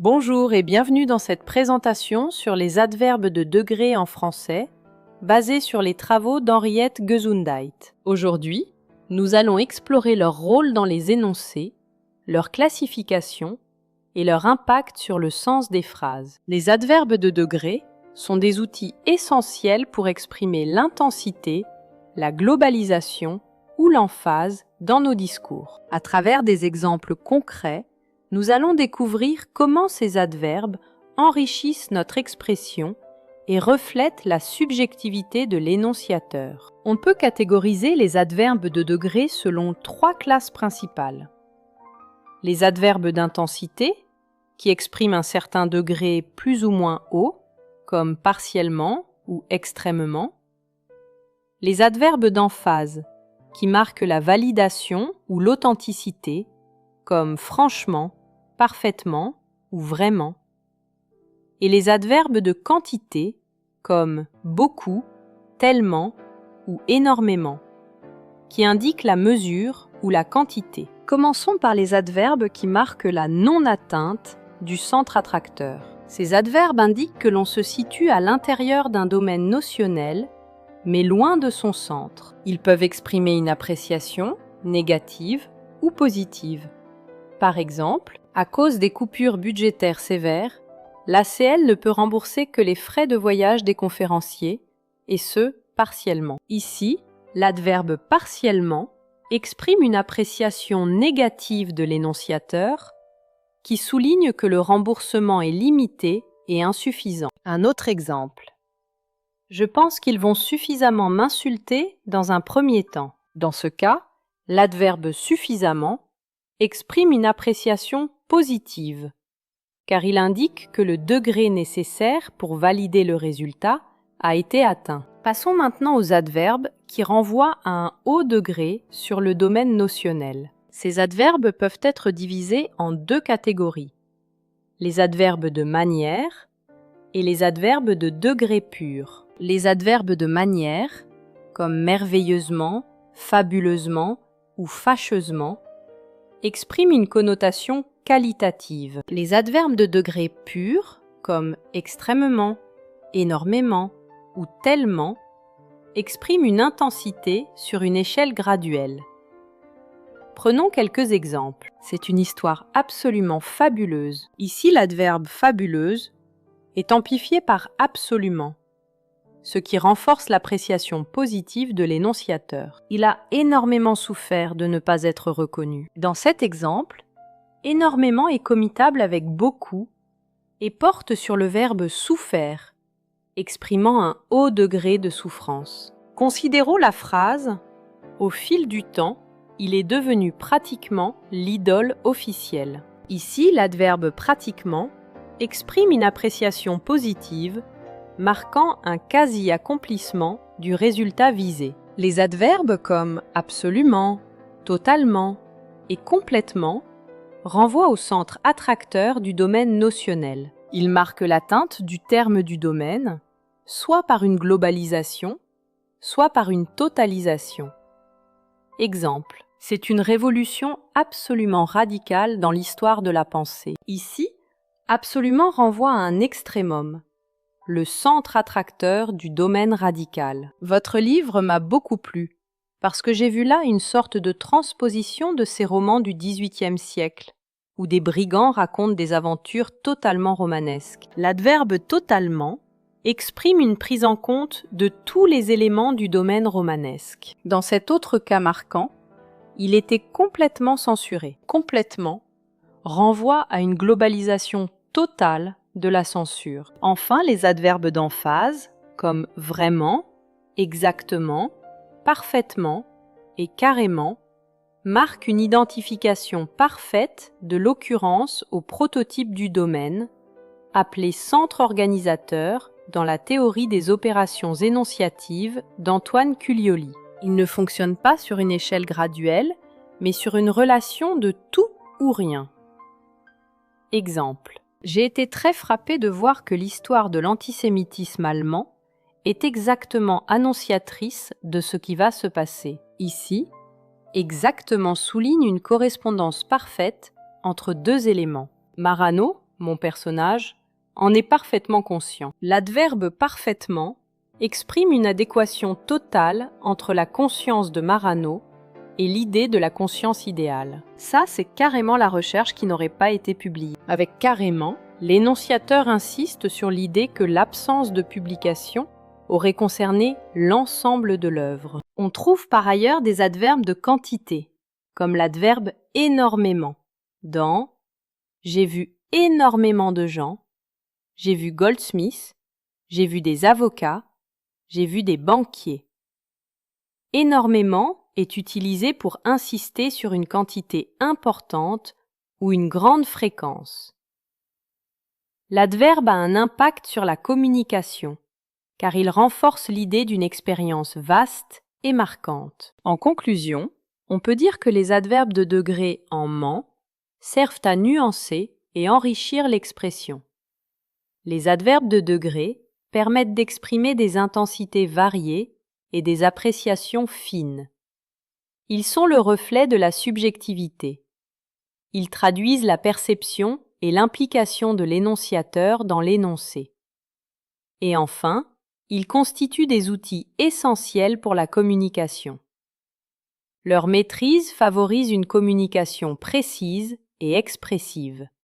Bonjour et bienvenue dans cette présentation sur les adverbes de degré en français, basée sur les travaux d'Henriette Gesundheit. Aujourd'hui, nous allons explorer leur rôle dans les énoncés, leur classification et leur impact sur le sens des phrases. Les adverbes de degré sont des outils essentiels pour exprimer l'intensité, la globalisation ou l'emphase dans nos discours. À travers des exemples concrets, nous allons découvrir comment ces adverbes enrichissent notre expression et reflètent la subjectivité de l'énonciateur. On peut catégoriser les adverbes de degré selon 3 classes principales. Les adverbes d'intensité, qui expriment un certain degré plus ou moins haut, comme partiellement ou extrêmement. Les adverbes d'emphase, qui marquent la validation ou l'authenticité, comme franchement, parfaitement ou vraiment. Et les adverbes de quantité, comme beaucoup, tellement ou énormément, qui indiquent la mesure ou la quantité. Commençons par les adverbes qui marquent la non-atteinte du centre attracteur. Ces adverbes indiquent que l'on se situe à l'intérieur d'un domaine notionnel, mais loin de son centre. Ils peuvent exprimer une appréciation négative ou positive. Par exemple, à cause des coupures budgétaires sévères, l'ACL ne peut rembourser que les frais de voyage des conférenciers, et ce, partiellement. Ici, l'adverbe partiellement exprime une appréciation négative de l'énonciateur qui souligne que le remboursement est limité et insuffisant. Un autre exemple. Je pense qu'ils vont suffisamment m'insulter dans un premier temps. Dans ce cas, l'adverbe suffisamment exprime une appréciation positive, car il indique que le degré nécessaire pour valider le résultat a été atteint. Passons maintenant aux adverbes qui renvoient à un haut degré sur le domaine notionnel. Ces adverbes peuvent être divisés en 2 catégories, les adverbes de manière et les adverbes de degré pur. Les adverbes de manière, comme merveilleusement, fabuleusement ou fâcheusement, expriment une connotation qualitative. Les adverbes de degré pur, comme extrêmement, énormément ou tellement, expriment une intensité sur une échelle graduelle. Prenons quelques exemples. C'est une histoire absolument fabuleuse. Ici, l'adverbe fabuleuse est amplifié par absolument, ce qui renforce l'appréciation positive de l'énonciateur. Il a énormément souffert de ne pas être reconnu. Dans cet exemple, énormément est commitable avec beaucoup et porte sur le verbe souffert, exprimant un haut degré de souffrance. Considérons la phrase « Au fil du temps, il est devenu pratiquement l'idole officielle ». Ici, l'adverbe « pratiquement » exprime une appréciation positive marquant un quasi-accomplissement du résultat visé. Les adverbes comme absolument, totalement et complètement renvoient au centre attracteur du domaine notionnel. Ils marquent l'atteinte du terme du domaine, soit par une globalisation, soit par une totalisation. Exemple, c'est une révolution absolument radicale dans l'histoire de la pensée. Ici, absolument renvoie à un extrémum, le centre attracteur du domaine radical. Votre livre m'a beaucoup plu, parce que j'ai vu là une sorte de transposition de ces romans du XVIIIe siècle, où des brigands racontent des aventures totalement romanesques. L'adverbe « totalement » exprime une prise en compte de tous les éléments du domaine romanesque. Dans cet autre cas marquant, il était complètement censuré. Complètement renvoie à une globalisation totale de la censure. Enfin, les adverbes d'emphase, comme vraiment, exactement, parfaitement et carrément, marquent une identification parfaite de l'occurrence au prototype du domaine, appelé centre organisateur dans la théorie des opérations énonciatives d'Antoine Culioli. Il ne fonctionne pas sur une échelle graduelle, mais sur une relation de tout ou rien. Exemple. J'ai été très frappé de voir que l'histoire de l'antisémitisme allemand est exactement annonciatrice de ce qui va se passer. Ici, exactement souligne une correspondance parfaite entre 2 éléments. Marano Mon personnage en est parfaitement conscient. L'adverbe parfaitement exprime une adéquation totale entre la conscience de Marano et l'idée de la conscience idéale. Ça, c'est carrément la recherche qui n'aurait pas été publiée. Avec carrément, l'énonciateur insiste sur l'idée que l'absence de publication aurait concerné l'ensemble de l'œuvre. On trouve par ailleurs des adverbes de quantité, comme l'adverbe énormément, dans « j'ai vu énormément de gens »,« j'ai vu Goldsmith »,« j'ai vu des avocats »,« j'ai vu des banquiers ». Énormément est utilisé pour insister sur une quantité importante ou une grande fréquence. L'adverbe a un impact sur la communication, car il renforce l'idée d'une expérience vaste et marquante. En conclusion, on peut dire que les adverbes de degré en ment servent à nuancer et enrichir l'expression. Les adverbes de degré permettent d'exprimer des intensités variées et des appréciations fines. Ils sont le reflet de la subjectivité. Ils traduisent la perception et l'implication de l'énonciateur dans l'énoncé. Et enfin, ils constituent des outils essentiels pour la communication. Leur maîtrise favorise une communication précise et expressive.